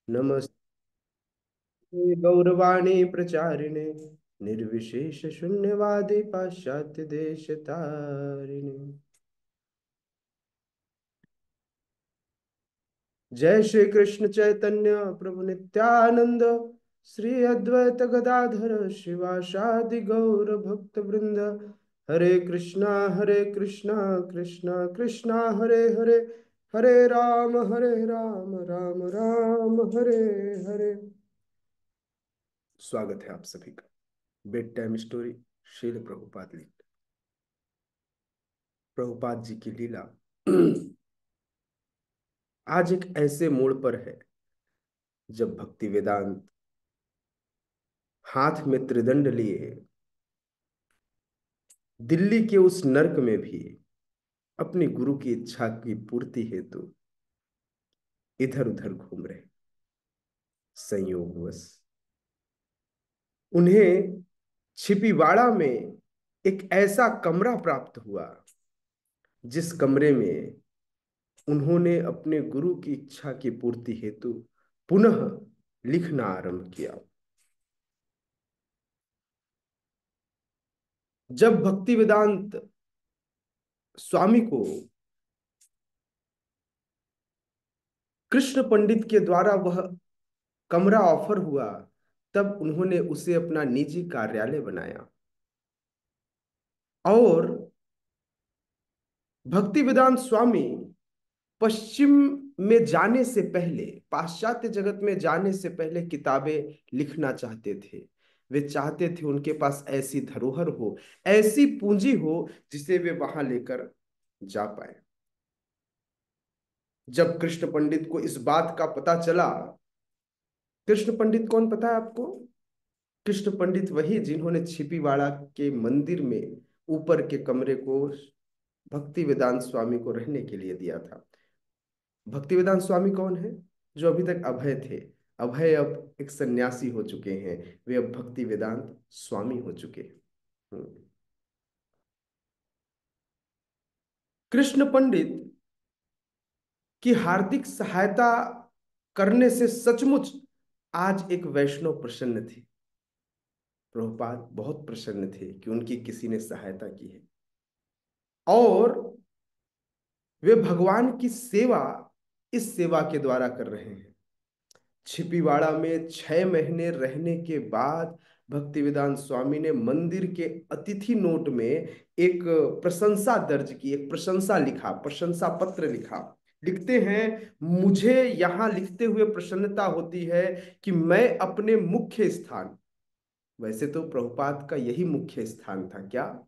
नमस्ते गौरवाणी प्रचारिणे निर्विशेष शून्यवादी पाश्चात्य देश तारिणे। जय श्री कृष्ण चैतन्य प्रभु नित्यानंद, श्री अद्वैत गदाधर शिवासादि गौर भक्त वृंद। हरे कृष्णा कृष्णा कृष्णा हरे हरे, हरे राम राम राम हरे हरे। स्वागत है आप सभी का bed time story Srila Prabhupada लिख प्रभुपाद जी की लीला। आज एक ऐसे मोड़ पर है जब भक्ति वेदांत हाथ में त्रिदंड लिए दिल्ली के उस नर्क में भी अपनी गुरु की इच्छा की पूर्ति हेतु इधर उधर घूम रहे। संयोगवश उन्हें छिपीवाड़ा में एक ऐसा कमरा प्राप्त हुआ जिस कमरे में उन्होंने अपने गुरु की इच्छा की पूर्ति हेतु पुनः लिखना आरंभ किया। जब भक्ति वेदांत स्वामी को कृष्ण पंडित के द्वारा वह कमरा ऑफर हुआ, तब उन्होंने उसे अपना निजी कार्यालय बनाया और भक्ति वेदांत स्वामी पश्चिम में जाने से पहले, पाश्चात्य जगत में जाने से पहले किताबें लिखना चाहते थे। वे चाहते थे उनके पास ऐसी धरोहर हो, ऐसी पूंजी हो जिसे वे वहां लेकर जा पाए। जब कृष्ण पंडित को इस बात का पता चला, कृष्ण पंडित कौन पता है आपको? कृष्ण पंडित वही जिन्होंने छिपीवाड़ा के मंदिर में ऊपर के कमरे को भक्ति वेदांत स्वामी को रहने के लिए दिया था। भक्ति वेदांत स्वामी कौन है? जो अभी तक अभय थे। अभय अब एक सन्यासी हो चुके हैं, वे अब भक्ति वेदांत स्वामी हो चुके हैं। कृष्ण पंडित की हार्दिक सहायता करने से सचमुच आज एक वैष्णव प्रसन्न थे। प्रभुपाद बहुत प्रसन्न थे कि उनकी किसी ने सहायता की है और वे भगवान की सेवा इस सेवा के द्वारा कर रहे हैं। छिपीवाड़ा में 6 महीने रहने के बाद भक्ति वेदांत स्वामी ने मंदिर के अतिथि नोट में एक प्रशंसा दर्ज की, एक प्रशंसा लिखा, प्रशंसा पत्र लिखा। लिखते हैं, मुझे यहाँ लिखते हुए प्रसन्नता होती है कि मैं अपने मुख्य स्थान, वैसे तो प्रभुपाद का यही मुख्य स्थान था क्या?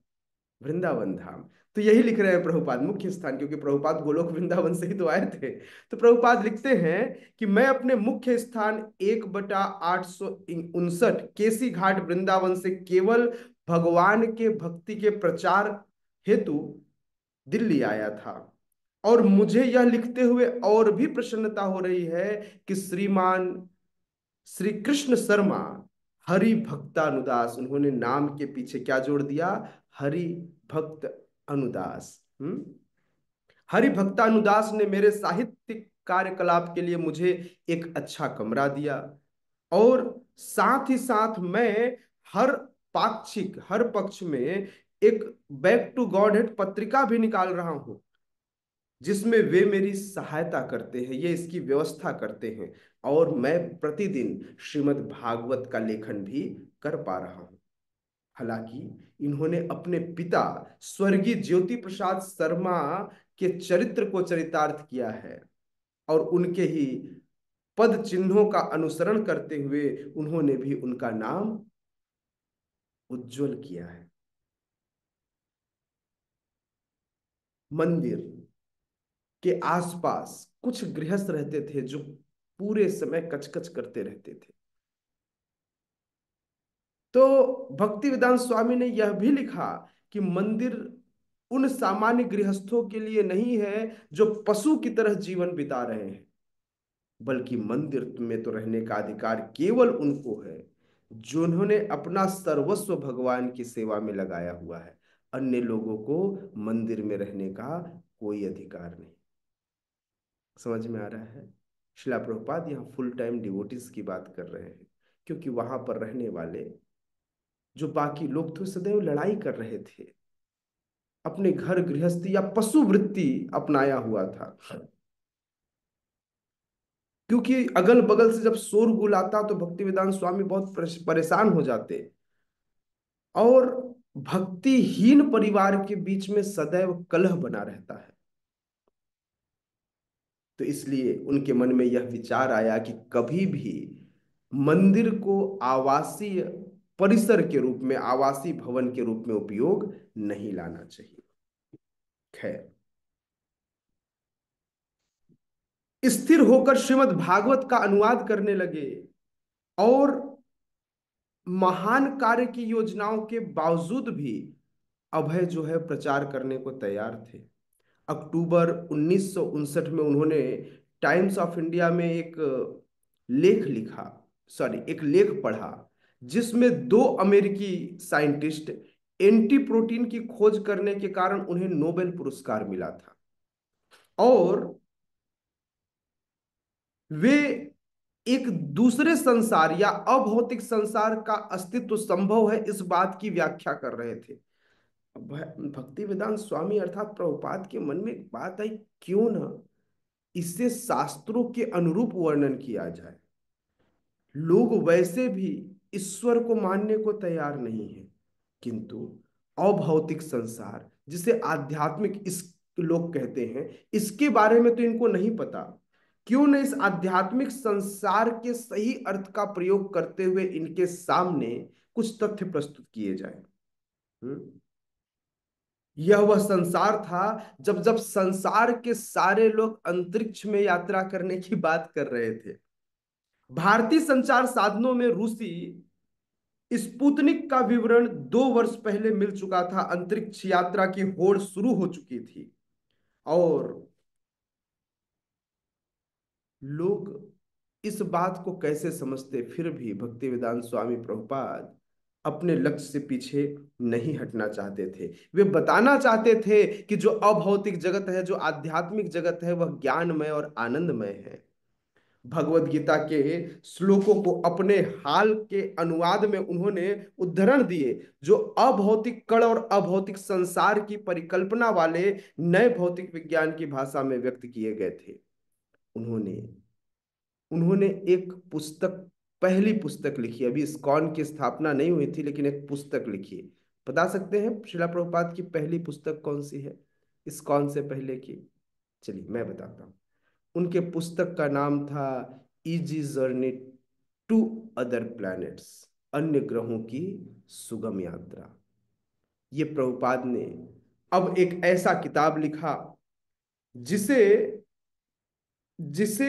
वृंदावन धाम। तो यही लिख रहे हैं प्रभुपाद, मुख्य स्थान, क्योंकि प्रभुपाद गोलोक वृंदावन से ही तो आए थे। तो प्रभुपाद लिखते हैं कि मैं अपने मुख्य स्थान 1/859 केसी घाट वृंदावन से केवल भगवान के भक्ति के प्रचार हेतु दिल्ली आया था। और मुझे यह लिखते हुए और भी प्रसन्नता हो रही है कि श्रीमान श्री कृष्ण शर्मा हरि भक्तानुदास, उन्होंने नाम के पीछे क्या जोड़ दिया? हरि भक्त अनुदास। हरि भक्तानुदास ने मेरे साहित्यिक कार्यकलाप के लिए मुझे एक अच्छा कमरा दिया और साथ ही साथ मैं हर पाक्षिक, हर पक्ष में एक बैक टू गॉडहेड पत्रिका भी निकाल रहा हूं जिसमें वे मेरी सहायता करते हैं, ये इसकी व्यवस्था करते हैं और मैं प्रतिदिन श्रीमद् भागवत का लेखन भी कर पा रहा हूं। हालांकि इन्होंने अपने पिता स्वर्गीय ज्योति प्रसाद शर्मा के चरित्र को चरितार्थ किया है और उनके ही पद चिन्हों का अनुसरण करते हुए उन्होंने भी उनका नाम उज्जवल किया है। मंदिर के आसपास कुछ गृहस्थ रहते थे जो पूरे समय कचकच करते रहते थे। तो भक्ति वेदांत स्वामी ने यह भी लिखा कि मंदिर उन सामान्य गृहस्थों के लिए नहीं है जो पशु की तरह जीवन बिता रहे हैं, बल्कि मंदिर में तो रहने का अधिकार केवल उनको है जिन्होंने अपना सर्वस्व भगवान की सेवा में लगाया हुआ है। अन्य लोगों को मंदिर में रहने का कोई अधिकार नहीं। समझ में आ रहा है? शिला प्रभुपाद यहाँ फुल टाइम डिवोटीज की बात कर रहे हैं, क्योंकि वहां पर रहने वाले जो बाकी लोग थे सदैव लड़ाई कर रहे थे, अपने घर गृहस्थी या पशु वृत्ति अपनाया हुआ था। क्योंकि अगल बगल से जब शोरगुल आता तो भक्ति वेदांत स्वामी बहुत परेशान हो जाते, और भक्तिहीन परिवार के बीच में सदैव कलह बना रहता है। तो इसलिए उनके मन में यह विचार आया कि कभी भी मंदिर को आवासीय परिसर के रूप में, आवासीय भवन के रूप में उपयोग नहीं लाना चाहिए। खैर, स्थिर होकर श्रीमद् भागवत का अनुवाद करने लगे, और महान कार्य की योजनाओं के बावजूद भी अभय जो है प्रचार करने को तैयार थे। अक्टूबर 1959 में उन्होंने टाइम्स ऑफ इंडिया में एक लेख लिखा, सॉरी एक लेख पढ़ा, जिसमें दो अमेरिकी साइंटिस्ट एंटी प्रोटीन की खोज करने के कारण उन्हें नोबेल पुरस्कार मिला था, और वे एक दूसरे संसार या अभौतिक संसार का अस्तित्व संभव है इस बात की व्याख्या कर रहे थे। भक्ति वेदांत स्वामी अर्थात प्रभुपाद के मन में एक बात आई, क्यों ना इससे शास्त्रों के अनुरूप वर्णन किया जाए। लोग वैसे भी ईश्वर को मानने को तैयार नहीं है, किंतु अभौतिक संसार जिसे आध्यात्मिक इस लोग कहते हैं, इसके बारे में तो इनको नहीं पता। क्यों न इस आध्यात्मिक संसार के सही अर्थ का प्रयोग करते हुए इनके सामने कुछ तथ्य प्रस्तुत किए जाए। यह वह संसार था जब जब संसार के सारे लोग अंतरिक्ष में यात्रा करने की बात कर रहे थे। भारतीय संचार साधनों में रूसी स्पुतनिक का विवरण 2 वर्ष पहले मिल चुका था, अंतरिक्ष यात्रा की होड़ शुरू हो चुकी थी, और लोग इस बात को कैसे समझते, फिर भी भक्ति वेदांत स्वामी प्रभुपाद अपने लक्ष्य से पीछे नहीं हटना चाहते थे। वे बताना चाहते थे कि जो अभौतिक जगत है, जो आध्यात्मिक जगत है, वह ज्ञानमय और आनंदमय है। भगवत गीता के श्लोकों को अपने हाल के अनुवाद में उन्होंने उद्धरण दिए, जो अभौतिक कण और अभौतिक संसार की परिकल्पना वाले नए भौतिक विज्ञान की भाषा में व्यक्त किए गए थे। उन्होंने उन्होंने एक पुस्तक, पहली पुस्तक लिखी, अभी इस्कॉन की स्थापना नहीं हुई थी, लेकिन एक पुस्तक लिखी। बता सकते हैं श्रीला प्रभुपाद की पहली पुस्तक कौन सी है इस्कॉन से पहले की? चलिए मैं बताता हूँ। उनके पुस्तक का नाम था easy journey to other planets, अन्य ग्रहों की सुगम यात्रा। ये प्रभुपाद ने अब एक ऐसा किताब लिखा जिसे जिसे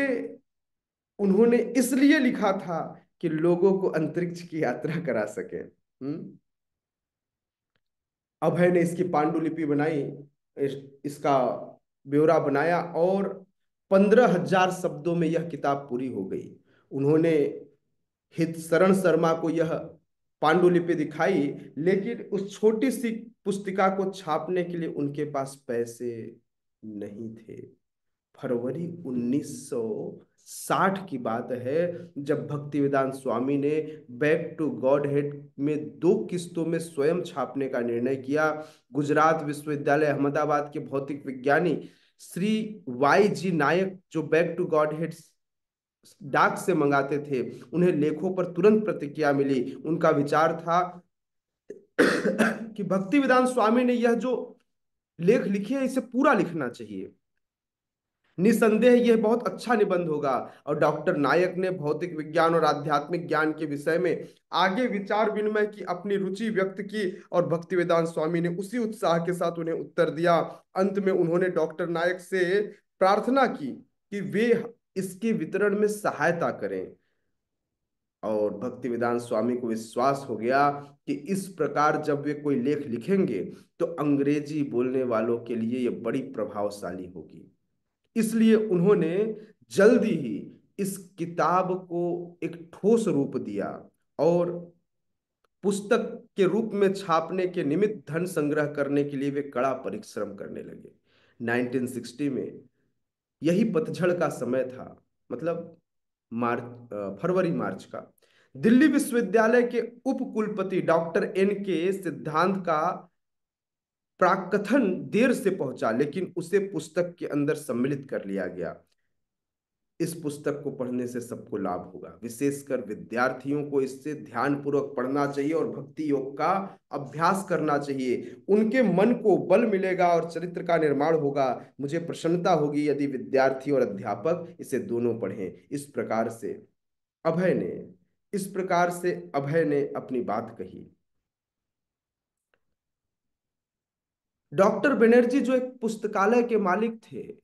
उन्होंने इसलिए लिखा था कि लोगों को अंतरिक्ष की यात्रा करा सके। अभय ने इसकी पांडुलिपि बनाई, इसका ब्यौरा बनाया, और 15,000 शब्दों में यह किताब पूरी हो गई। उन्होंने हित शरण शर्मा को यह पांडुलिपि दिखाई, लेकिन उस छोटी सी पुस्तिका को छापने के लिए उनके पास पैसे नहीं थे। फरवरी 1960 की बात है, जब भक्ति वेदांत स्वामी ने बैक टू गॉड हेड में 2 किस्तों में स्वयं छापने का निर्णय किया। गुजरात विश्वविद्यालय अहमदाबाद के भौतिक विज्ञानी श्री वाई जी नायक, जो बैक टू गॉड हेड डाक से मंगाते थे, उन्हें लेखों पर तुरंत प्रतिक्रिया मिली। उनका विचार था कि भक्ति वेदांत स्वामी ने यह जो लेख लिखे है, इसे पूरा लिखना चाहिए, निसंदेह यह बहुत अच्छा निबंध होगा। और डॉक्टर नायक ने भौतिक विज्ञान और आध्यात्मिक ज्ञान के विषय में आगे विचार विनिमय की, अपनी रुचि व्यक्त की, और भक्ति वेदांत स्वामी ने उसी उत्साह के साथ उन्हें उत्तर दिया। अंत में उन्होंने डॉक्टर नायक से प्रार्थना की कि वे इसके वितरण में सहायता करें, और भक्ति वेदांत स्वामी को विश्वास हो गया कि इस प्रकार जब वे कोई लेख लिखेंगे तो अंग्रेजी बोलने वालों के लिए यह बड़ी प्रभावशाली होगी। इसलिए उन्होंने जल्दी ही इस किताब को एक ठोस रूप दिया, और पुस्तक के रूप में छापने के निमित्त धन संग्रह करने के लिए वे कड़ा परिश्रम करने लगे। 1960 में यही पतझड़ का समय था। मतलब फरवरी मार्च का। दिल्ली विश्वविद्यालय के उप कुलपति डॉक्टर एन के सिद्धांत का प्राकथन देर से पहुंचा, लेकिन उसे पुस्तक के अंदर सम्मिलित कर लिया गया। इस पुस्तक को पढ़ने से सबको लाभ होगा, विशेषकर विद्यार्थियों को इससे ध्यानपूर्वक पढ़ना चाहिए और भक्ति योग का अभ्यास करना चाहिए। उनके मन को बल मिलेगा और चरित्र का निर्माण होगा। मुझे प्रसन्नता होगी यदि विद्यार्थी और अध्यापक इसे दोनों पढ़ें। अभय ने इस प्रकार से अभय ने अपनी बात कही। डॉक्टर बनर्जी जो एक पुस्तकालय के मालिक थे,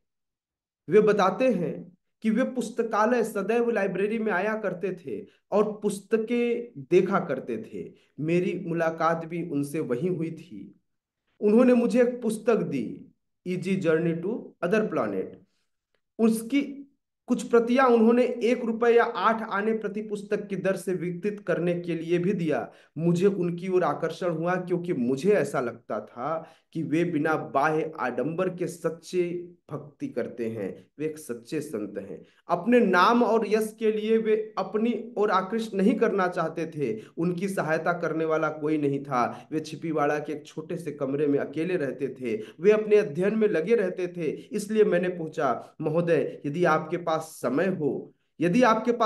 वे बताते हैं कि वे पुस्तकालय सदैव लाइब्रेरी में आया करते थे और पुस्तकें देखा करते थे। मेरी मुलाकात भी उनसे वहीं हुई थी। उन्होंने मुझे एक पुस्तक दी, easy journey to other planet. उसकी कुछ प्रतियां उन्होंने 1 रुपए या 8 आने प्रति पुस्तक की दर से वितरित करने के लिए भी दिया। मुझे उनकी ओर आकर्षण हुआ क्योंकि मुझे ऐसा लगता था कि वे बिना बाह्य आडंबर के सच्चे भक्ति करते हैं। वे एक सच्चे संत हैं। अपने नाम और यश के लिए वे अपनी ओर आकृष्ट नहीं करना चाहते थे। उनकी सहायता करने वाला कोई नहीं था। वे छिपीवाड़ा के एक छोटे से कमरे में अकेले रहते थे। वे अपने अध्ययन में लगे रहते थे। इसलिए मैंने पूछा, महोदय, यदि आपके पास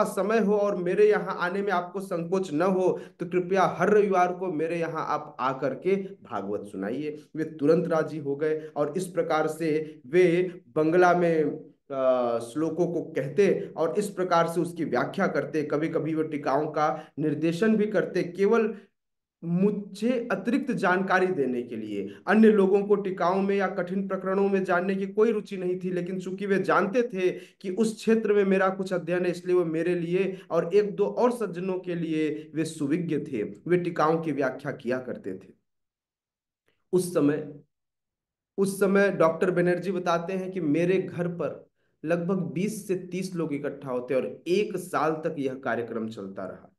समय हो और मेरे यहाँ आने में आपको संकोच न हो तो कृपया हर रविवार को मेरे यहाँ आप आकर के भागवत सुनाइए। वे तुरंत राजी हो गए और इस प्रकार से वे बंगला में श्लोकों को कहते और इस प्रकार से उसकी व्याख्या करते। कभी कभी वो टीकाओं का निर्देशन भी करते, केवल मुझे अतिरिक्त जानकारी देने के लिए। अन्य लोगों को टीकाओं में या कठिन प्रकरणों में जानने की कोई रुचि नहीं थी, लेकिन चूंकि वे जानते थे कि उस क्षेत्र में मेरा कुछ अध्ययन है, इसलिए वो मेरे लिए और एक दो और सज्जनों के लिए वे सुविज्ञ थे। वे टीकाओं की व्याख्या किया करते थे। उस समय उस समय डॉक्टर बनर्जी बताते हैं कि मेरे घर पर लगभग 20 से 30 लोग इकट्ठा होते और 1 साल तक यह कार्यक्रम चलता रहा।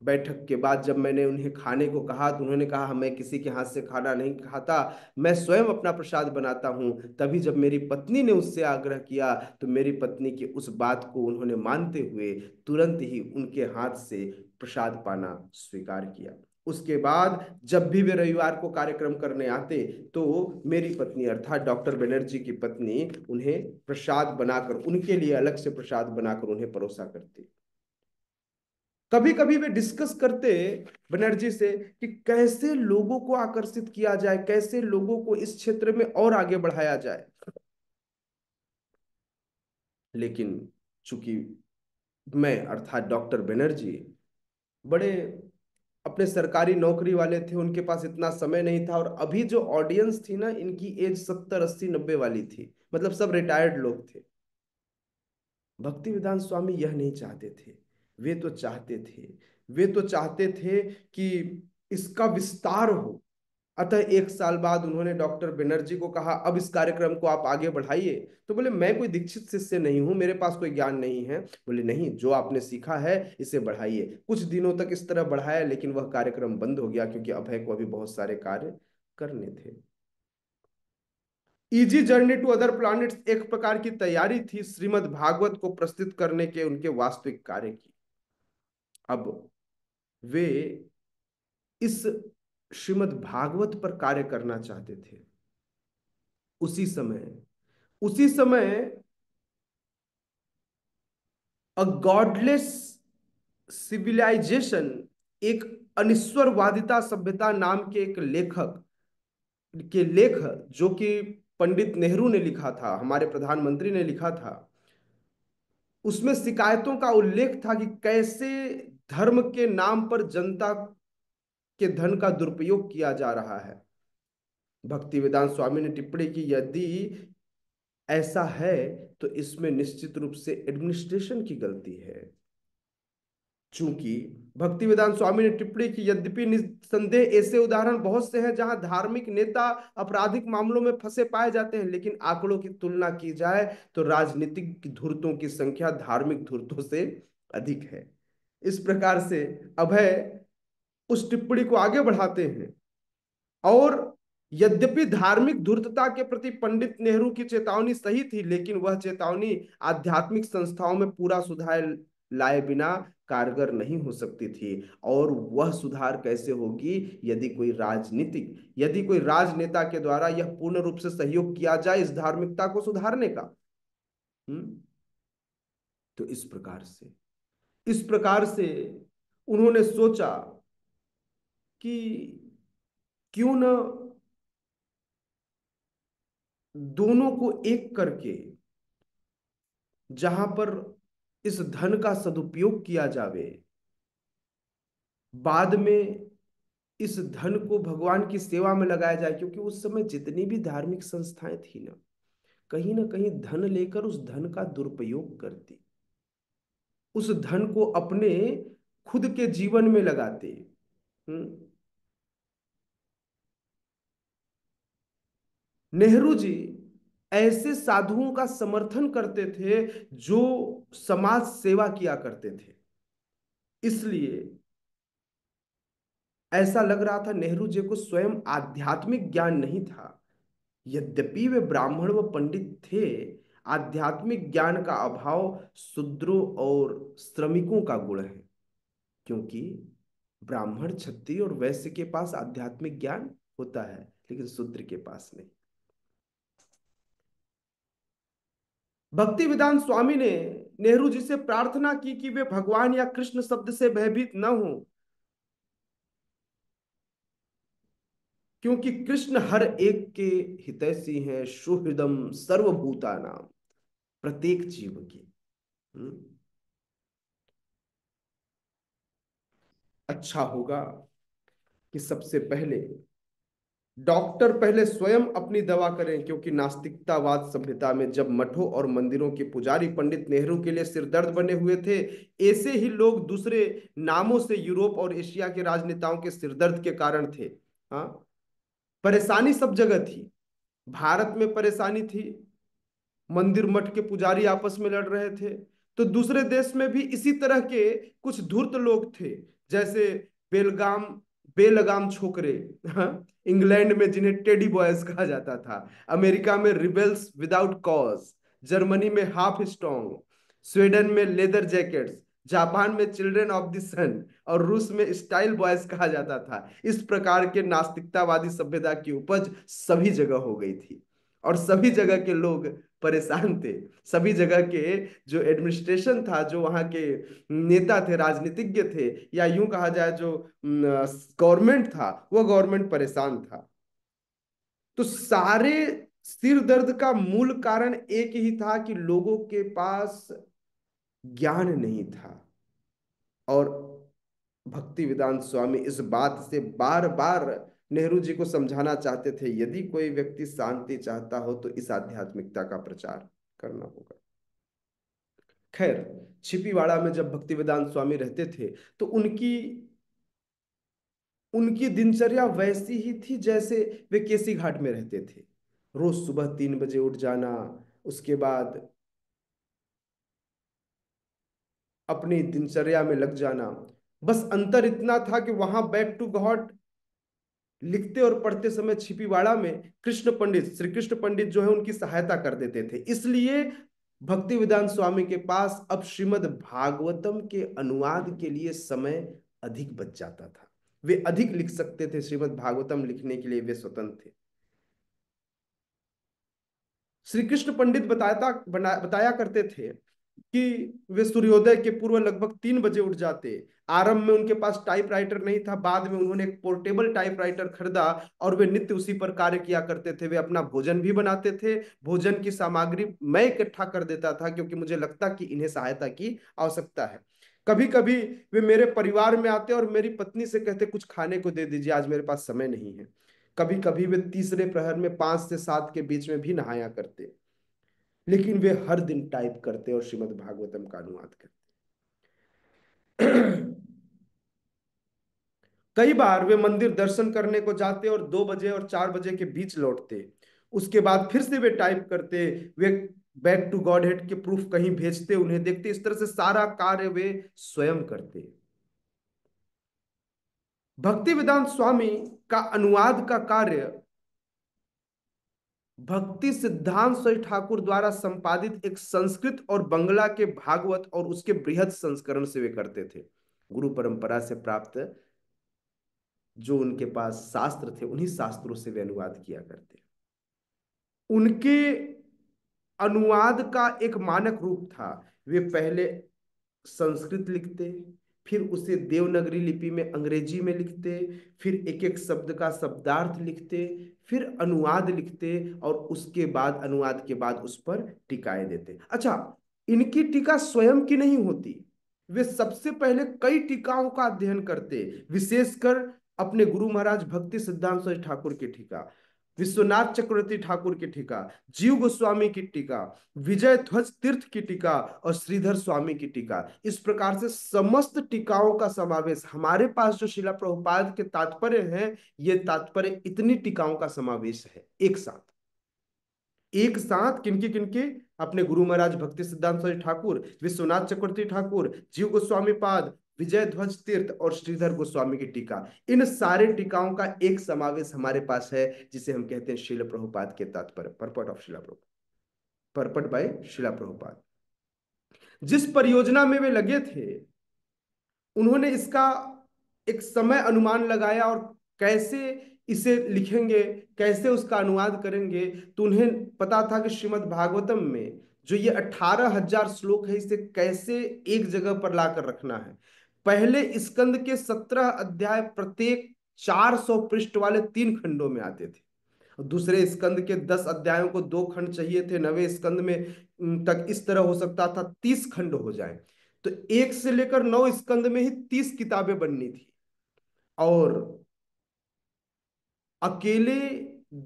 बैठक के बाद जब मैंने उन्हें खाने को कहा तो उन्होंने कहा, मैं किसी के हाथ से खाना नहीं खाता, मैं स्वयं अपना प्रसाद बनाता हूं। तभी जब मेरी पत्नी ने उससे आग्रह किया तो मेरी पत्नी की उस बात को उन्होंने मानते हुए तुरंत ही उनके हाथ से प्रसाद पाना स्वीकार किया। उसके बाद जब भी वे रविवार को कार्यक्रम करने आते तो मेरी पत्नी अर्थात डॉक्टर बनर्जी की पत्नी उन्हें प्रसाद बनाकर, उनके लिए अलग से प्रसाद बनाकर उन्हें परोसा करती। कभी कभी वे डिस्कस करते बनर्जी से कि कैसे लोगों को आकर्षित किया जाए, कैसे लोगों को इस क्षेत्र में और आगे बढ़ाया जाए। लेकिन चूंकि मैं अर्थात डॉक्टर बनर्जी बड़े अपने सरकारी नौकरी वाले थे, उनके पास इतना समय नहीं था। और अभी जो ऑडियंस थी ना, इनकी एज 70 80 90 वाली थी, मतलब सब रिटायर्ड लोग थे। भक्ति वेदांत स्वामी यह नहीं चाहते थे। वे तो चाहते थे वे तो चाहते थे कि इसका विस्तार हो। अतः 1 साल बाद उन्होंने डॉक्टर बनर्जी को कहा, अब इस कार्यक्रम को आप आगे बढ़ाइए। तो बोले, मैं कोई दीक्षित शिष्य नहीं हूं, मेरे पास कोई ज्ञान नहीं है। बोले, नहीं, जो आपने सीखा है इसे बढ़ाइए। कुछ दिनों तक इस तरह बढ़ाया, लेकिन वह कार्यक्रम बंद हो गया क्योंकि अभय को अभी बहुत सारे कार्य करने थे। Easy journey to other planets एक प्रकार की तैयारी थी श्रीमद् भागवत को प्रस्तुत करने के उनके वास्तविक कार्य की। अब वे इस श्रीमद् भागवत पर कार्य करना चाहते थे। उसी समय अ गॉडलेस सिविलाइजेशन, एक अनिश्वरवादिता सभ्यता नाम के एक लेख जो कि पंडित नेहरू ने लिखा था, हमारे प्रधानमंत्री ने लिखा था, उसमें शिकायतों का उल्लेख था कि कैसे धर्म के नाम पर जनता के धन का दुरुपयोग किया जा रहा है। भक्ति वेदांत स्वामी ने टिप्पणी की, यदि ऐसा है तो इसमें निश्चित रूप से एडमिनिस्ट्रेशन की गलती है। चूंकि भक्ति वेदांत स्वामी ने टिप्पणी की, यद्यपि निस्संदेह ऐसे उदाहरण बहुत से हैं जहां धार्मिक नेता आपराधिक मामलों में फंसे पाए जाते हैं, लेकिन आंकड़ों की तुलना की जाए तो राजनीतिक धूर्तों की संख्या धार्मिक धूर्तों से अधिक है। इस प्रकार से अभय उस टिप्पणी को आगे बढ़ाते हैं और यद्यपि धार्मिक धूर्तता के प्रति पंडित नेहरू की चेतावनी सही थी, लेकिन वह चेतावनी आध्यात्मिक संस्थाओं में पूरा सुधार लाए बिना कारगर नहीं हो सकती थी। और वह सुधार कैसे होगी, यदि कोई राजनेता के द्वारा यह पूर्ण रूप से सहयोग किया जाए इस धार्मिकता को सुधारने का। हम्म तो इस प्रकार से उन्होंने सोचा कि क्यों न दोनों को एक करके, जहां पर इस धन का सदुपयोग किया जावे, बाद में इस धन को भगवान की सेवा में लगाया जाए। क्योंकि उस समय जितनी भी धार्मिक संस्थाएं थी ना कहीं धन लेकर उस धन का दुरुपयोग करती, उस धन को अपने खुद के जीवन में लगाते। हम्म नेहरू जी ऐसे साधुओं का समर्थन करते थे जो समाज सेवा किया करते थे। इसलिए ऐसा लग रहा था नेहरू जी को स्वयं आध्यात्मिक ज्ञान नहीं था। यद्यपि वे ब्राह्मण व पंडित थे, आध्यात्मिक ज्ञान का अभाव शूद्रों और श्रमिकों का गुण है। क्योंकि ब्राह्मण, क्षत्रिय और वैश्य के पास आध्यात्मिक ज्ञान होता है, लेकिन शूद्र के पास नहीं। भक्ति वेदांत स्वामी ने नेहरू जी से प्रार्थना की कि वे भगवान या कृष्ण शब्द से भयभीत न हो, क्योंकि कृष्ण हर एक के हितैषी हैं, सुहृदम सर्वभूता नाम, प्रत्येक जीव की। हम्म, अच्छा होगा कि सबसे पहले डॉक्टर पहले स्वयं अपनी दवा करें, क्योंकि नास्तिकतावाद सभ्यता में जब मठों और मंदिरों के पुजारी पंडित नेहरू के लिए सिरदर्द बने हुए थे, ऐसे ही लोग दूसरे नामों से यूरोप और एशिया के राजनेताओं के सिरदर्द के कारण थे। हाँ, परेशानी सब जगह थी। भारत में परेशानी थी, मंदिर मठ के पुजारी आपस में लड़ रहे थे। तो दूसरे देश में भी इसी तरह के कुछ धूर्त लोग थे, जैसे बेलगाम बेलगाम छोकरे, हाँ, इंग्लैंड में जिन्हें टेडी बॉयज कहा जाता था, अमेरिका में रिबेल्स विदाउट कॉज, जर्मनी में हाफ स्ट्रॉन्ग, स्वीडन में लेदर जैकेट्स, जापान में चिल्ड्रन ऑफ द सन और रूस में स्टाइल बॉयज कहा जाता था। इस प्रकार के नास्तिकतावादी सभ्यता की उपज सभी जगह हो गई थी, और सभी जगह के लोग परेशान थे। सभी जगह के जो एडमिनिस्ट्रेशन था, जो वहाँ के नेता थे, राजनीतिज्ञ थे, या यूं कहा जाए जो गवर्नमेंट था, वह गवर्नमेंट परेशान था। तो सारे सिर दर्द का मूल कारण एक ही था कि लोगों के पास ज्ञान नहीं था। और भक्ति वेदांत स्वामी इस बात से बार बार नेहरू जी को समझाना चाहते थे, यदि कोई व्यक्ति शांति चाहता हो तो इस आध्यात्मिकता का प्रचार करना होगा। खैर, छिपीवाड़ा में जब भक्ति वेदांत स्वामी रहते थे, तो उनकी उनकी दिनचर्या वैसी ही थी जैसे वे केसी घाट में रहते थे। रोज सुबह 3 बजे उठ जाना, उसके बाद अपनी दिनचर्या में लग जाना। बस अंतर इतना था कि वहां बैक टू गॉड लिखते और पढ़ते समय छिपीवाड़ा में कृष्ण पंडित, श्री कृष्ण पंडित जो है उनकी सहायता कर देते थे। इसलिए भक्ति वेदांत स्वामी के पास अब श्रीमद् भागवतम के अनुवाद के लिए समय अधिक बच जाता था। वे अधिक लिख सकते थे, श्रीमद् भागवतम लिखने के लिए वे स्वतंत्र थे। श्री कृष्ण पंडित बताया करते थे कि वे सूर्योदय के पूर्व लगभग 3 बजे उठ जाते। आरंभ में उनके पास टाइपराइटर नहीं था, बाद में उन्होंने एक पोर्टेबल टाइपराइटर खरीदा और वे नित्य उसी पर कार्य किया करते थे। वे अपना भोजन भी बनाते थे। भोजन की सामग्री मैं इकट्ठा कर देता था, क्योंकि मुझे लगता कि इन्हें सहायता की आवश्यकता है। कभी कभी वे मेरे परिवार में आते और मेरी पत्नी से कहते, कुछ खाने को दे दीजिए, आज मेरे पास समय नहीं है। कभी कभी वे तीसरे प्रहर में 5 से 7 के बीच में भी नहाया करते। लेकिन वे हर दिन टाइप करते और श्रीमद् भागवतम का अनुवाद करते। कई बार वे मंदिर दर्शन करने को जाते और 2 बजे और 4 बजे के बीच लौटते। उसके बाद फिर से वे टाइप करते। वे बैक टू गॉड हेड के प्रूफ कहीं भेजते, उन्हें देखते। इस तरह से सारा कार्य वे स्वयं करते। भक्ति वेदांत स्वामी का अनुवाद का कार्य भक्ति सिद्धांत सरस्वती ठाकुर द्वारा संपादित एक संस्कृत और बंगला के भागवत और उसके बृहद संस्करण से वे करते थे। गुरु परंपरा से प्राप्त जो उनके पास शास्त्र थे, उन्हीं शास्त्रों से वे अनुवाद किया करते। उनके अनुवाद का एक मानक रूप था, वे पहले संस्कृत लिखते, फिर उसे देवनागरी लिपि में अंग्रेजी में लिखते, फिर एक एक शब्द का शब्दार्थ लिखते, फिर अनुवाद लिखते, और उसके बाद अनुवाद के बाद उस पर टीकाएं देते। अच्छा, इनकी टीका स्वयं की नहीं होती, वे सबसे पहले कई टीकाओं का अध्ययन करते, विशेषकर अपने गुरु महाराज भक्ति सिद्धांत सरस्वती ठाकुर की टीका, विश्वनाथ चक्रवर्ती ठाकुर की टीका, जीव गोस्वामी की टीका, विजय ध्वज तीर्थ की टीका और श्रीधर स्वामी की टीका। इस प्रकार से समस्त टीकाओं का समावेश हमारे पास जो शिला प्रभुपाद के तात्पर्य हैं, ये तात्पर्य इतनी टीकाओं का समावेश है एक साथ। एक साथ किनके किनके? अपने गुरु महाराज भक्ति सिद्धांत सरस्वती ठाकुर, विश्वनाथ चक्रवर्ती ठाकुर, जीव गोस्वामी पाद, विजय ध्वज तीर्थ और श्रीधर गोस्वामी की टीका। इन सारे टीकाओं का एक समावेश हमारे पास है, जिसे हम कहते हैं शिला प्रभुपाद के तात्पर्य, purport of Shila Prabhupada, purport bye शिला प्रभुपाद। जिस परियोजना में वे लगे थे, उन्होंने इसका एक समय अनुमान लगाया, और कैसे इसे लिखेंगे, कैसे उसका अनुवाद करेंगे। तो उन्हें पता था कि श्रीमद् भागवतम में जो ये 18,000 श्लोक है, इसे कैसे एक जगह पर लाकर रखना है। पहले स्कंद के 17 अध्याय प्रत्येक 400 पृष्ठ वाले 3 खंडों में आते थे। दूसरे स्कंद के 10 अध्यायों को 2 खंड चाहिए थे। नवे स्कंद में तक इस तरह हो सकता था 30 खंड हो जाए। तो 1 से लेकर 9 स्कंद में ही 30 किताबें बननी थी, और अकेले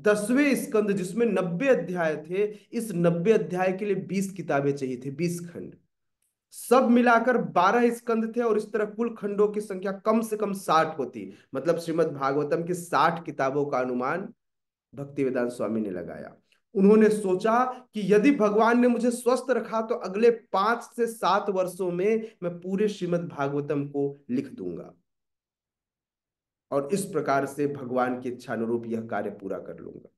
10वें स्कंद जिसमें 90 अध्याय थे, इस 90 अध्याय के लिए 20 किताबें चाहिए थे, 20 खंड। सब मिलाकर 12 स्कंद थे, और इस तरह कुल खंडों की संख्या कम से कम 60 होती। मतलब श्रीमद् भागवतम की 60 किताबों का अनुमान भक्तिवेदांत स्वामी ने लगाया। उन्होंने सोचा कि यदि भगवान ने मुझे स्वस्थ रखा, तो अगले 5 से 7 वर्षों में मैं पूरे श्रीमद् भागवतम को लिख दूंगा, और इस प्रकार से भगवान की इच्छा अनुरूप यह कार्य पूरा कर लूंगा।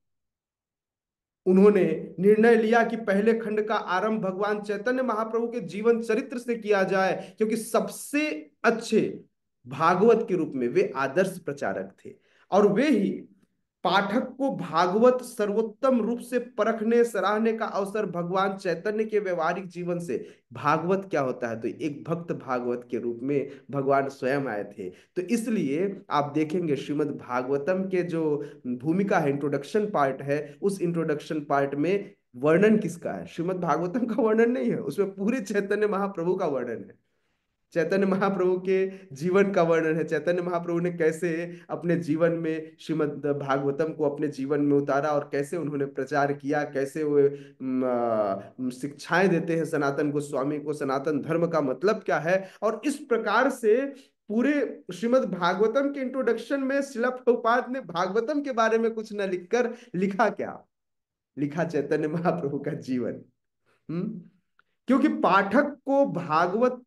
उन्होंने निर्णय लिया कि पहले खंड का आरंभ भगवान चैतन्य महाप्रभु के जीवन चरित्र से किया जाए, क्योंकि सबसे अच्छे भागवत के रूप में वे आदर्श प्रचारक थे, और वे ही पाठक को भागवत सर्वोत्तम रूप से परखने सराहने का अवसर भगवान चैतन्य के व्यवहारिक जीवन से, भागवत क्या होता है, तो एक भक्त भागवत के रूप में भगवान स्वयं आए थे। तो इसलिए आप देखेंगे श्रीमद् भागवतम के जो भूमिका है, इंट्रोडक्शन पार्ट है, उस इंट्रोडक्शन पार्ट में वर्णन किसका है? श्रीमद् भागवतम का वर्णन नहीं है, उसमें पूरे चैतन्य महाप्रभु का वर्णन है। चैतन्य महाप्रभु के जीवन का वर्णन है, चैतन्य महाप्रभु ने कैसे अपने जीवन में श्रीमद् भागवतम को अपने जीवन में उतारा, और कैसे उन्होंने प्रचार किया, कैसे वो शिक्षाएं देते हैं सनातन गोस्वामी को, सनातन धर्म का मतलब क्या है। और इस प्रकार से पूरे श्रीमद् भागवतम के इंट्रोडक्शन में शिला प्रभुपाद ने भागवतम के बारे में कुछ न लिखकर लिखा क्या? लिखा चैतन्य महाप्रभु का जीवन। क्योंकि पाठक को भागवत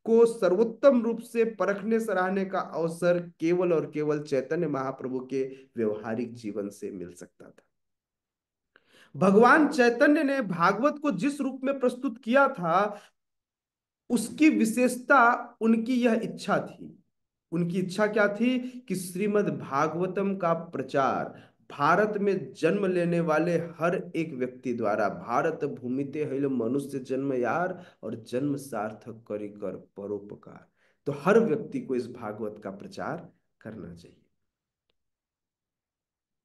को सर्वोत्तम रूप से परखने सराहने का अवसर केवल और केवल चैतन्य महाप्रभु के व्यवहारिक जीवन से मिल सकता था। भगवान चैतन्य ने भागवत को जिस रूप में प्रस्तुत किया था, उसकी विशेषता उनकी यह इच्छा थी। उनकी इच्छा क्या थी? कि श्रीमद् भागवतम का प्रचार भारत में जन्म लेने वाले हर एक व्यक्ति द्वारा, भारत भूमिते हईल मनुष्य जन्म यार, और जन्म सार्थक करी कर परोपकार, तो हर व्यक्ति को इस भागवत का प्रचार करना चाहिए।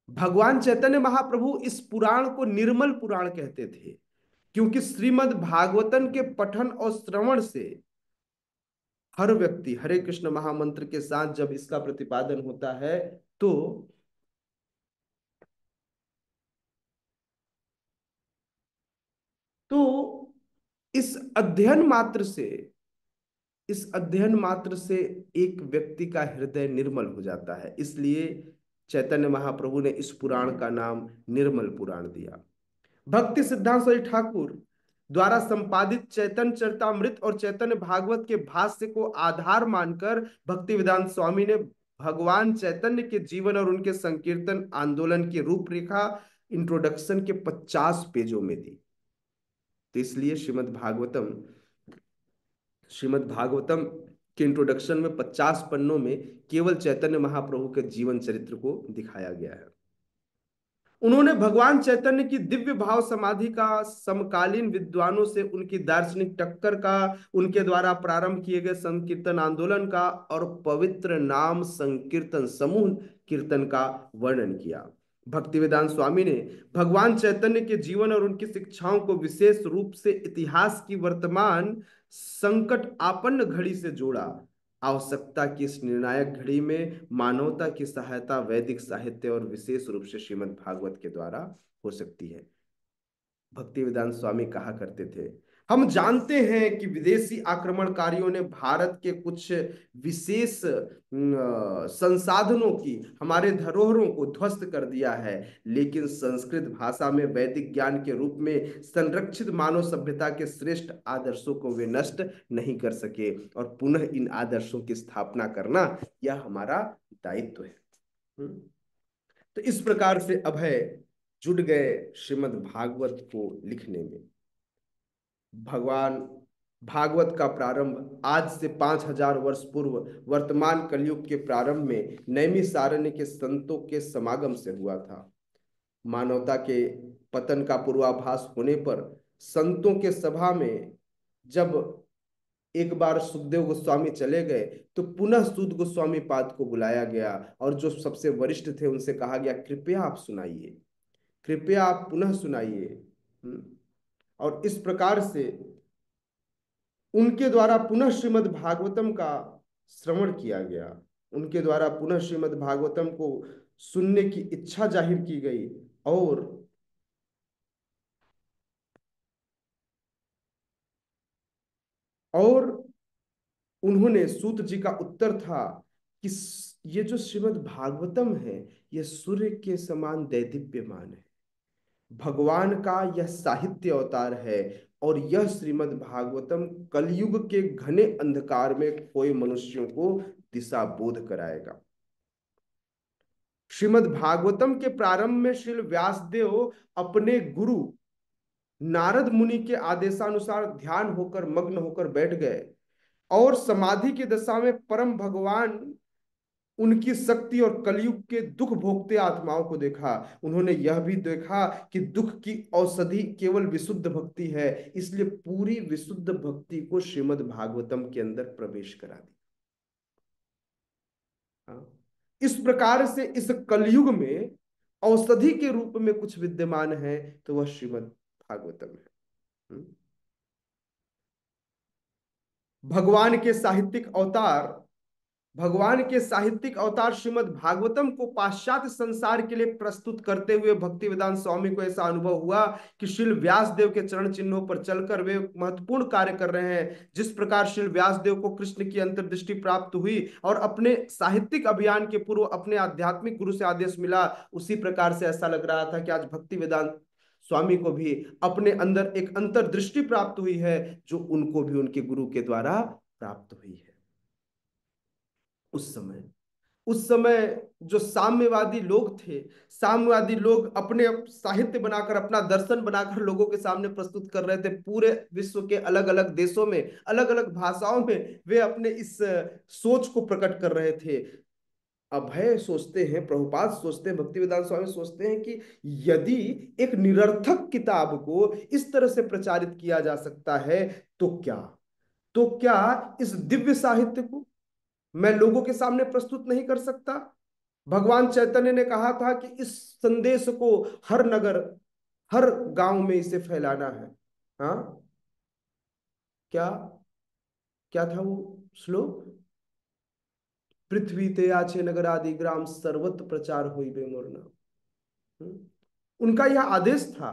भगवान चैतन्य महाप्रभु इस पुराण को निर्मल पुराण कहते थे, क्योंकि श्रीमद् भागवतन के पठन और श्रवण से हर व्यक्ति हरे कृष्ण महामंत्र के साथ जब इसका प्रतिपादन होता है, तो इस अध्ययन मात्र से, इस अध्ययन मात्र से एक व्यक्ति का हृदय निर्मल हो जाता है। इसलिए चैतन्य महाप्रभु ने इस पुराण का नाम निर्मल पुराण दिया। भक्ति सिद्धांत सरस्वती ठाकुर द्वारा संपादित चैतन्य चरितामृत और चैतन्य भागवत के भाष्य को आधार मानकर भक्ति वेदांत स्वामी ने भगवान चैतन्य के जीवन और उनके संकीर्तन आंदोलन की रूपरेखा इंट्रोडक्शन के 50 पेजों में दी। तो इसलिए श्रीमद् भागवतम के इंट्रोडक्शन में 50 पन्नों में केवल चैतन्य महाप्रभु के जीवन चरित्र को दिखाया गया है। उन्होंने भगवान चैतन्य की दिव्य भाव समाधि का, समकालीन विद्वानों से उनकी दार्शनिक टक्कर का, उनके द्वारा प्रारंभ किए गए संकीर्तन आंदोलन का और पवित्र नाम संकीर्तन समूह कीर्तन का वर्णन किया। भक्तिवेदांत स्वामी ने भगवान चैतन्य के जीवन और उनकी शिक्षाओं को विशेष रूप से इतिहास की वर्तमान संकट आपन्न घड़ी से जोड़ा। आवश्यकता की इस निर्णायक घड़ी में मानवता की सहायता वैदिक साहित्य और विशेष रूप से श्रीमद् भागवत के द्वारा हो सकती है। भक्ति वेदांत स्वामी कहा करते थे, हम जानते हैं कि विदेशी आक्रमणकारियों ने भारत के कुछ विशेष संसाधनों की, हमारे धरोहरों को ध्वस्त कर दिया है, लेकिन संस्कृत भाषा में वैदिक ज्ञान के रूप में संरक्षित मानव सभ्यता के श्रेष्ठ आदर्शों को वे नष्ट नहीं कर सके, और पुनः इन आदर्शों की स्थापना करना यह हमारा दायित्व है। तो इस प्रकार से अभय जुट गए श्रीमद् भागवत को लिखने में। भगवान भागवत का प्रारंभ आज से 5000 वर्ष पूर्व वर्तमान कलयुग के प्रारंभ में नैमिषारण्य के संतों के समागम से हुआ था। मानवता के पतन का पूर्वाभास होने पर संतों के सभा में जब एक बार सुखदेव गोस्वामी चले गए तो पुनः सूत गोस्वामी पाद को बुलाया गया और जो सबसे वरिष्ठ थे उनसे कहा गया, कृपया आप सुनाइए, कृपया आप पुनः सुनाइए। और इस प्रकार से उनके द्वारा पुनः श्रीमद् भागवतम का श्रवण किया गया, उनके द्वारा पुनः श्रीमद् भागवतम को सुनने की इच्छा जाहिर की गई। और उन्होंने सूत जी का उत्तर था कि ये जो श्रीमद् भागवतम है यह सूर्य के समान दैदीप्यमान है, भगवान का यह साहित्य अवतार है, और यह श्रीमद् भागवतम कलयुग के घने अंधकार में खोए मनुष्यों को दिशा बोध कराएगा। श्रीमद् भागवतम के प्रारंभ में श्री व्यासदेव अपने गुरु नारद मुनि के आदेशानुसार ध्यान होकर मग्न होकर बैठ गए और समाधि की दशा में परम भगवान उनकी शक्ति और कलयुग के दुख भोगते आत्माओं को देखा। उन्होंने यह भी देखा कि दुख की औषधि केवल विशुद्ध भक्ति है, इसलिए पूरी विशुद्ध भक्ति को श्रीमद् भागवतम के अंदर प्रवेश करा दी। इस प्रकार से इस कलयुग में औषधि के रूप में कुछ विद्यमान है तो वह श्रीमद् भागवतम है। भगवान के साहित्यिक अवतार श्रीमद् भागवतम को पाश्चात्य संसार के लिए प्रस्तुत करते हुए भक्ति वेदांत स्वामी को ऐसा अनुभव हुआ कि श्री व्यासदेव के चरण चिन्हों पर चलकर वे महत्वपूर्ण कार्य कर रहे हैं। जिस प्रकार श्री व्यासदेव को कृष्ण की अंतर्दृष्टि प्राप्त हुई और अपने साहित्यिक अभियान के पूर्व अपने आध्यात्मिक गुरु से आदेश मिला, उसी प्रकार से ऐसा लग रहा था कि आज भक्ति वेदांत स्वामी को भी अपने अंदर एक अंतर्दृष्टि प्राप्त हुई है जो उनको भी उनके गुरु के द्वारा प्राप्त हुई है। उस समय जो साम्यवादी लोग थे, साम्यवादी लोग अपने साहित्य बनाकर, अपना दर्शन बनाकर लोगों के सामने प्रस्तुत कर रहे थे। पूरे विश्व के अलग अलग देशों में, अलग अलग भाषाओं में वे अपने इस सोच को प्रकट कर रहे थे। अभय सोचते हैं, प्रभुपाद सोचते हैं, भक्ति वेदांत स्वामी सोचते हैं कि यदि एक निरर्थक किताब को इस तरह से प्रचारित किया जा सकता है तो क्या इस दिव्य साहित्य को मैं लोगों के सामने प्रस्तुत नहीं कर सकता? भगवान चैतन्य ने कहा था कि इस संदेश को हर नगर, हर गांव में इसे फैलाना है। हाँ, क्या क्या था वो श्लोक? पृथ्वी ते आछे नगर आदि ग्राम सर्वत्र प्रचार हुई बे मोर नाम। उनका यह आदेश था।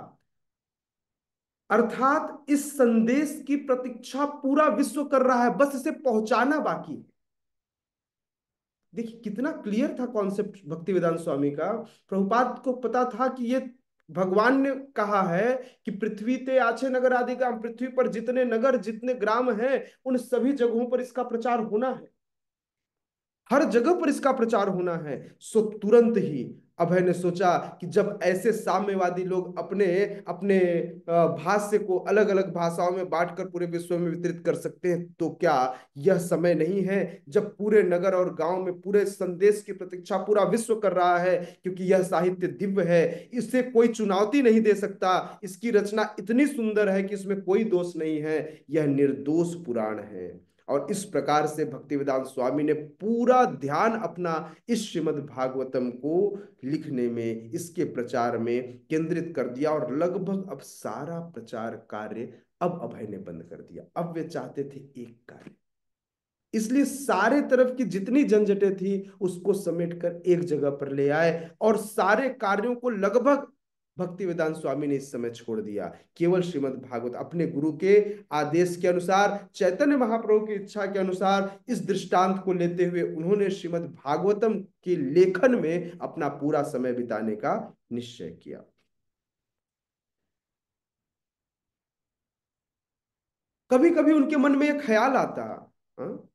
अर्थात इस संदेश की प्रतीक्षा पूरा विश्व कर रहा है, बस इसे पहुंचाना बाकी है। देखिए कितना क्लियर था कॉन्सेप्ट भक्ति वेदांत स्वामी का। प्रभुपाद को पता था कि ये भगवान ने कहा है कि पृथ्वी ते आछे नगर आदि ग्राम, पृथ्वी पर जितने नगर जितने ग्राम हैं उन सभी जगहों पर इसका प्रचार होना है, हर जगह पर इसका प्रचार होना है। सो तुरंत ही अभय ने सोचा कि जब ऐसे साम्यवादी लोग अपने अपने भाष्य को अलग अलग भाषाओं में बांटकर पूरे विश्व में वितरित कर सकते हैं, तो क्या यह समय नहीं है जब पूरे नगर और गांव में पूरे संदेश की प्रतीक्षा पूरा विश्व कर रहा है, क्योंकि यह साहित्य दिव्य है, इसे कोई चुनौती नहीं दे सकता, इसकी रचना इतनी सुंदर है कि इसमें कोई दोष नहीं है, यह निर्दोष पुराण है। और इस प्रकार से भक्तिवेदांत स्वामी ने पूरा ध्यान अपना इस श्रीमद् भागवतम को लिखने में, इसके प्रचार में केंद्रित कर दिया, और लगभग अब सारा प्रचार कार्य अब अभय ने बंद कर दिया। अब वे चाहते थे एक कार्य, इसलिए सारे तरफ की जितनी झंझटें थी उसको समेटकर एक जगह पर ले आए, और सारे कार्यों को लगभग भक्ति वेदांत स्वामी ने इस समय छोड़ दिया। केवल श्रीमद् भागवत अपने गुरु के आदेश के अनुसार, चैतन्य महाप्रभु की इच्छा के अनुसार, इस दृष्टांत को लेते हुए उन्होंने श्रीमद् भागवतम के लेखन में अपना पूरा समय बिताने का निश्चय किया। कभी कभी उनके मन में यह ख्याल आता, हाँ,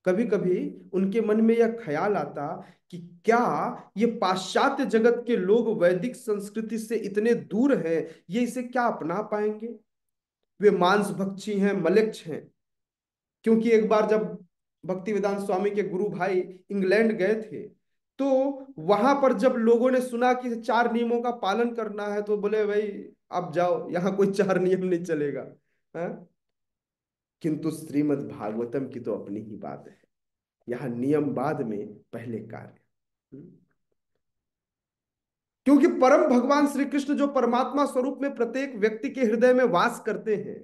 कभी कभी उनके मन में यह ख्याल आता कि क्या ये पाश्चात्य जगत के लोग वैदिक संस्कृति से इतने दूर हैं, ये इसे क्या अपना पाएंगे? वे मांस भक्षी हैं, मलेच्छ हैं। क्योंकि एक बार जब भक्ति वेदांत स्वामी के गुरु भाई इंग्लैंड गए थे, तो वहां पर जब लोगों ने सुना कि 4 नियमों का पालन करना है, तो बोले भाई आप जाओ, यहाँ कोई 4 नियम नहीं चलेगा। हाँ? किंतु श्रीमद् भागवतम की तो अपनी ही बात है, यहाँ नियम बाद में, पहले कार्य। क्योंकि परम भगवान श्री कृष्ण जो परमात्मा स्वरूप में प्रत्येक व्यक्ति के हृदय में वास करते हैं,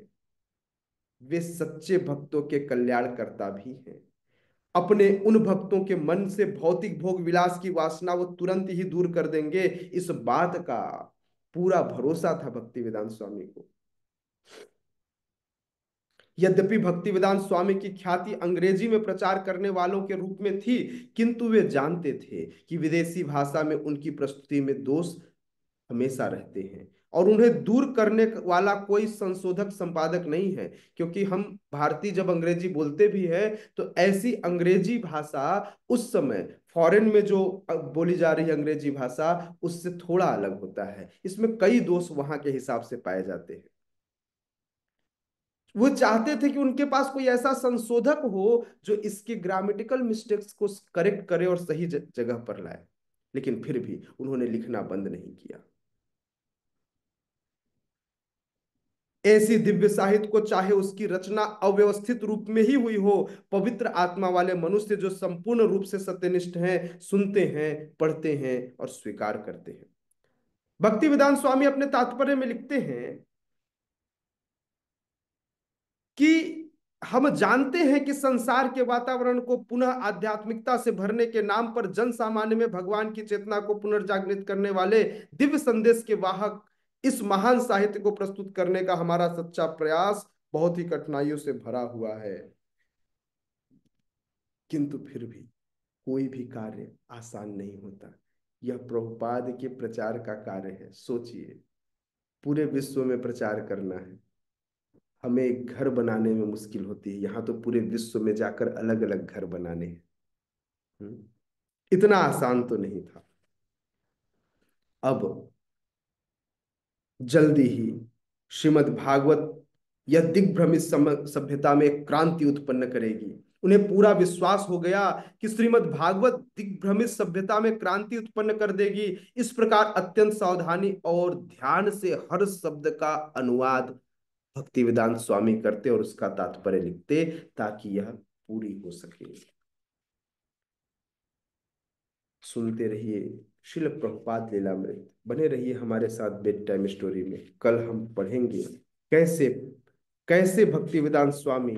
वे सच्चे भक्तों के कल्याणकर्ता भी हैं। अपने उन भक्तों के मन से भौतिक भोग विलास की वासना वो तुरंत ही दूर कर देंगे, इस बात का पूरा भरोसा था भक्ति वेदांत स्वामी को। यद्यपि भक्ति वेदांत स्वामी की ख्याति अंग्रेजी में प्रचार करने वालों के रूप में थी, किंतु वे जानते थे कि विदेशी भाषा में उनकी प्रस्तुति में दोष हमेशा रहते हैं, और उन्हें दूर करने वाला कोई संशोधक संपादक नहीं है। क्योंकि हम भारतीय जब अंग्रेजी बोलते भी है, तो ऐसी अंग्रेजी भाषा उस समय फॉरेन में जो बोली जा रही अंग्रेजी भाषा, उससे थोड़ा अलग होता है, इसमें कई दोष वहां के हिसाब से पाए जाते हैं। वो चाहते थे कि उनके पास कोई ऐसा संशोधक हो जो इसके ग्रामेटिकल मिस्टेक्स को करेक्ट करे और सही जगह पर लाए, लेकिन फिर भी उन्होंने लिखना बंद नहीं किया। ऐसी दिव्य साहित्य को, चाहे उसकी रचना अव्यवस्थित रूप में ही हुई हो, पवित्र आत्मा वाले मनुष्य जो संपूर्ण रूप से सत्यनिष्ठ हैं, सुनते हैं, पढ़ते हैं और स्वीकार करते हैं। भक्ति वेदांत स्वामी अपने तात्पर्य में लिखते हैं कि हम जानते हैं कि संसार के वातावरण को पुनः आध्यात्मिकता से भरने के नाम पर जन सामान्य में भगवान की चेतना को पुनर्जागृत करने वाले दिव्य संदेश के वाहक इस महान साहित्य को प्रस्तुत करने का हमारा सच्चा प्रयास बहुत ही कठिनाइयों से भरा हुआ है। किंतु फिर भी कोई भी कार्य आसान नहीं होता। यह प्रभुपाद के प्रचार का कार्य है। सोचिए, पूरे विश्व में प्रचार करना है, हमें एक घर बनाने में मुश्किल होती है, यहाँ तो पूरे विश्व में जाकर अलग अलग घर बनाने हैं। हम्म, इतना आसान तो नहीं था। अब जल्दी ही श्रीमद् भागवत यह दिग्भ्रमित सभ्यता में एक क्रांति उत्पन्न करेगी। उन्हें पूरा विश्वास हो गया कि श्रीमद् भागवत दिग्भ्रमित सभ्यता में क्रांति उत्पन्न कर देगी। इस प्रकार अत्यंत सावधानी और ध्यान से हर शब्द का अनुवाद भक्ति वेदांत स्वामी करते और उसका तात्पर्य लिखते, ताकि यह पूरी हो सके। सुनते रहिए शिल प्रभुपाद लीलामृत, बने रहिए हमारे साथ बेड टाइम स्टोरी में। कल हम पढ़ेंगे कैसे कैसे भक्ति वेदांत स्वामी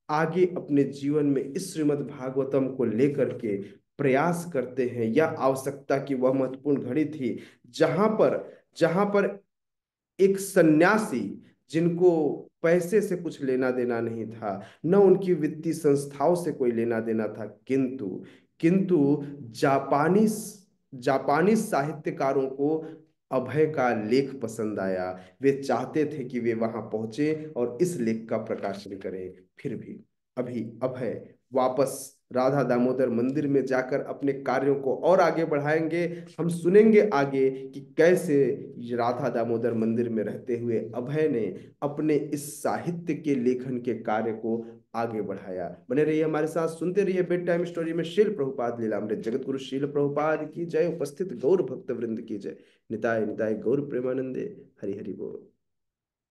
आगे अपने जीवन में इस श्रीमद् भागवतम को लेकर के प्रयास करते हैं। यह आवश्यकता की वह महत्वपूर्ण घड़ी थी जहां पर एक सन्यासी, जिनको पैसे से कुछ लेना देना नहीं था, न उनकी वित्तीय संस्थाओं से कोई लेना देना था, किंतु किंतु जापानी जापानी साहित्यकारों को अभय का लेख पसंद आया। वे चाहते थे कि वे वहां पहुंचे और इस लेख का प्रकाशन करें। फिर भी अभी अभय वापस राधा दामोदर मंदिर में जाकर अपने कार्यों को और आगे बढ़ाएंगे। हम सुनेंगे आगे कि कैसे ये राधा दामोदर मंदिर में रहते हुए अभय ने अपने इस साहित्य के लेखन के कार्य को आगे बढ़ाया। बने रहिए हमारे साथ, सुनते रहिए बेड टाइम स्टोरी में। शील प्रभुपाद लीलामृत जगत गुरु शील प्रभुपाद की जय। उपस्थित गौर भक्त वृंद की जय। निताय निताय गौर प्रेमानंदे। हरि हरि बोल।